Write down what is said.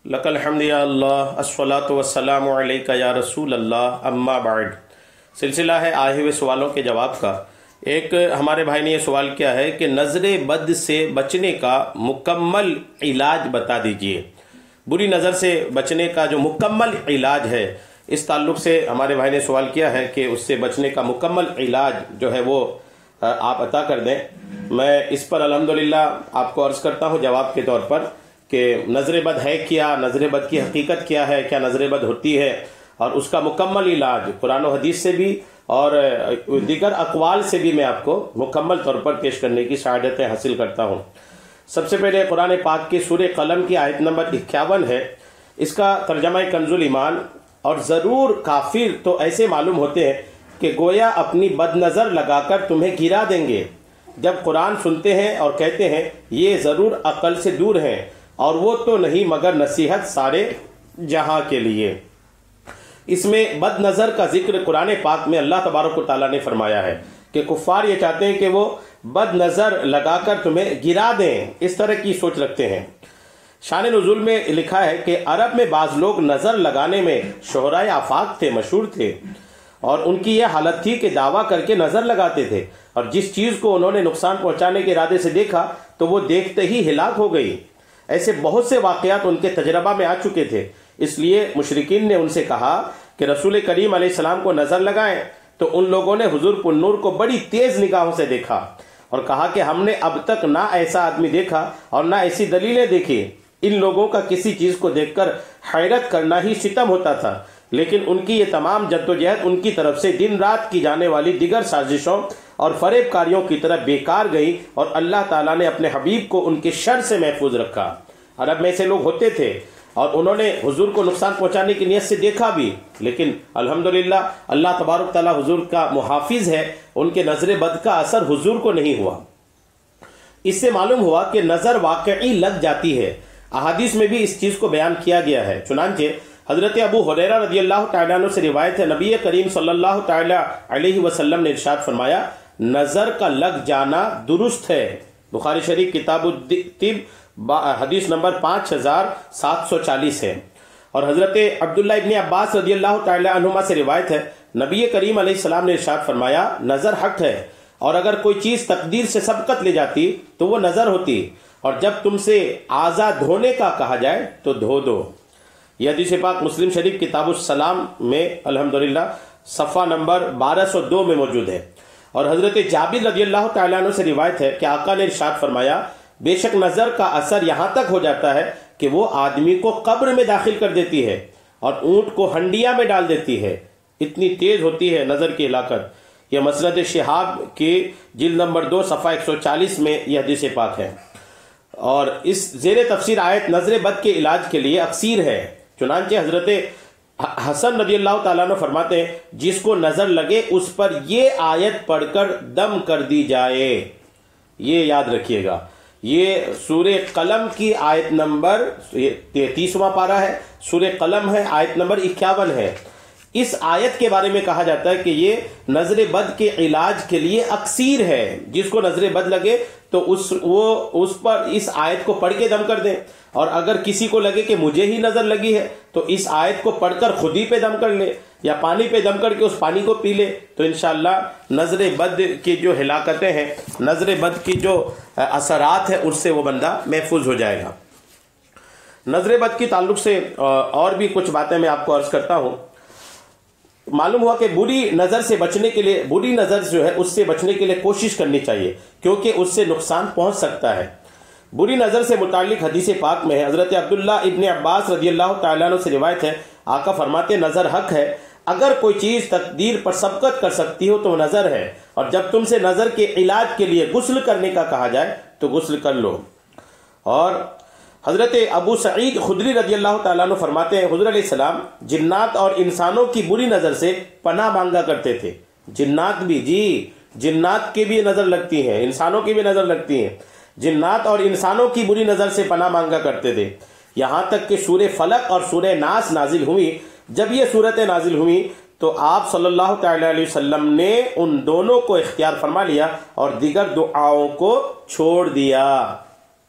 لک الحمد یا اللہ الصلاۃ والسلام علیک یا رسول اللہ اما بعد۔ سلسلہ ہے آئے ہوئے سوالوں کے جواب کا۔ ایک ہمارے بھائی نے یہ سوال کیا ہے کہ نظر بد سے بچنے کا مکمل علاج بتا دیجئے۔ بری نظر سے بچنے کا جو مکمل علاج ہے، اس تعلق سے ہمارے بھائی نے سوال کیا ہے کہ اس سے بچنے کا مکمل علاج جو ہے وہ آپ عطا کر دیں۔ میں اس پر الحمدللہ آپ کو عرض کرتا ہوں جواب کے طور پر کہ نظر بد ہے کیا، نظر بد کی حقیقت کیا ہے، کیا نظر بد ہوتی ہے، اور اس کا مکمل علاج قرآن و حدیث سے بھی اور دیگر اقوال سے بھی میں آپ کو مکمل طور پر پیش کرنے کی سعادتیں حاصل کرتا ہوں۔ سب سے پہلے قرآن پاک کی سورہ قلم کی آیت نمبر 51 ہے، اس کا ترجمہ کنز الایمان۔ اور ضرور کافر تو ایسے معلوم ہوتے ہیں کہ گویا اپنی بد نظر لگا کر تمہیں گرا دیں گے جب قرآن سنتے ہیں اور کہتے ہیں یہ ضرور عقل سے دور ہیں، اور وہ تو نہیں مگر نصیحت سارے جہاں کے لیے۔ اس میں بد نظر کا ذکر قرآن پاک میں اللہ تبارک و تعالیٰ نے فرمایا ہے کہ کفار یہ چاہتے ہیں کہ وہ بد نظر لگا کر تمہیں گرا دیں، اس طرح کی سوچ رکھتے ہیں۔ شان نزول میں لکھا ہے کہ عرب میں بعض لوگ نظر لگانے میں شہرائے آفاق تھے، مشہور تھے، اور ان کی یہ حالت تھی کہ دعویٰ کر کے نظر لگاتے تھے، اور جس چیز کو انہوں نے نقصان پہنچانے کے ارادے سے دیکھا تو وہ دیکھتے ہی ہلاک ہو گئی۔ ایسے بہت سے واقعات ان کے تجربہ میں آ چکے تھے، اس لیے مشرکین نے ان سے کہا کہ رسول کریم علیہ السلام کو نظر لگائیں، تو ان لوگوں نے حضور پنور کو بڑی تیز نگاہوں سے دیکھا اور کہا کہ ہم نے اب تک نہ ایسا آدمی دیکھا اور نہ ایسی دلیلیں دیکھی۔ ان لوگوں کا کسی چیز کو دیکھ کر حیرت کرنا ہی ستم ہوتا تھا، لیکن ان کی یہ تمام جدوجہد ان کی طرف سے دن رات کی جانے والی دیگر سازشوں اور فریب کاریوں کی طرح بیکار گئی، اور اللہ تعالیٰ نے اپنے حبیب کو ان کے شر سے محفوظ رکھا۔ عرب میں ایسے لوگ ہوتے تھے اور انہوں نے حضور کو نقصان پہنچانے کی نیت سے دیکھا بھی، لیکن الحمدللہ اللہ تبارک تعالیٰ حضور کا محافظ ہے، ان کے نظر بد کا اثر حضور کو نہیں ہوا۔ اس سے معلوم ہوا کہ نظر واقعی لگ جاتی ہے۔ احادیث میں بھی اس چیز کو بیان کیا گیا ہے۔ چنانچہ حضرت ابو ہریرہ رضی اللہ تعالیٰ عنہ سے روایت ہے، نبی کریم صلی اللہ تعالیٰ علیہ وسلم نے ارشاد فرمایا، نظر کا لگ جانا درست ہے۔ بخاری شریف کتاب الطب حدیث نمبر 5740 ہے۔ اور حضرت عبداللہ ابن عباس رضی اللہ تعالیٰ عنہما سے روایت ہے، نبی کریم علیہ السلام نے ارشاد فرمایا، نظر حق ہے، اور اگر کوئی چیز تقدیر سے سبقت لے جاتی تو وہ نظر ہوتی، اور جب تم سے اعضاء دھونے کا کہا جائے تو دھو دو۔ یہ حدیث پاک مسلم شریف کتاب السلام میں الحمدللہ صفحہ نمبر 1202 میں موجود ہے۔ اور حضرت جابر رضی اللہ تعالیٰ عنہ سے روایت ہے کہ آقا نے ارشاد فرمایا، بے شک نظر کا اثر یہاں تک ہو جاتا ہے کہ وہ آدمی کو قبر میں داخل کر دیتی ہے اور اونٹ کو ہنڈیا میں ڈال دیتی ہے، اتنی تیز ہوتی ہے نظر کی ہلاکت۔ یہ مسند شہاب کی جلد نمبر 2 صفحہ 140 میں یہ حدیث پاک ہے۔ اور اس زیر تفسیر آیت نظر بد کے علاج کے لیے اکثیر ہے۔ چنانچہ حضرت حسن رضی اللہ تعالیٰ نے فرماتے ہیں، جس کو نظر لگے اس پر یہ آیت پڑھ کر دم کر دی جائے۔ یہ یاد رکھیے گا، یہ سورہ قلم کی آیت نمبر 33واں پارہ ہے، سورہ قلم ہے، آیت نمبر 51 ہے۔ اس آیت کے بارے میں کہا جاتا ہے کہ یہ نظر بد کے علاج کے لیے اکثیر ہے۔ جس کو نظر بد لگے تو اس پر اس آیت کو پڑھ کے دم کر دیں، اور اگر کسی کو لگے کہ مجھے ہی نظر لگی ہے تو اس آیت کو پڑھ کر خود ہی پہ دم کر لے، یا پانی پہ دم کر کے اس پانی کو پی لے، تو انشاءاللہ نظر بد کی جو ہلاکتیں ہیں، نظر بد کی جو اثرات ہیں، اس سے وہ بندہ محفوظ ہو جائے گا۔ نظر بد کی تعلق سے اور بھی کچھ باتیں میں آپ کو عرض کرتا ہوں۔ معلوم ہوا کہ بری نظر سے بچنے کے لیے، بری نظر جو ہے اس سے بچنے کے لیے کوشش کرنی چاہیے، کیونکہ اس سے نقصان پہنچ سکتا ہے۔ بری نظر سے متعلق حدیث پاک میں ہے، حضرت عبداللہ ابن عباس رضی اللہ تعالیٰ عنہ سے روایت ہے، آقا فرماتے نظر حق ہے، اگر کوئی چیز تقدیر پر سبقت کر سکتی ہو تو وہ نظر ہے، اور جب تم سے نظر کے علاج کے لیے غسل کرنے کا کہا جائے تو غسل کر لو۔ اور حضرت ابو سعید خدری رضی اللہ تعالیٰ عنہ فرماتے ہیں، حضور علیہ السلام جنات اور انسانوں کی بری نظر سے پناہ مانگا کرتے تھے۔ جنات بھی، جنات کی بھی نظر لگتی ہیں، انسانوں کی بھی نظر لگتی ہیں، جنات اور انسانوں کی بری نظر سے پناہ مانگا کرتے تھے، یہاں تک کہ سورہ فلق اور سورہ ناس نازل ہوئی۔ جب یہ صورتیں نازل ہوئی تو آپ صلی اللہ تعالی علیہ وسلم نے ان دونوں کو اختیار فرما لیا اور دیگر دعاؤں کو چھوڑ دیا۔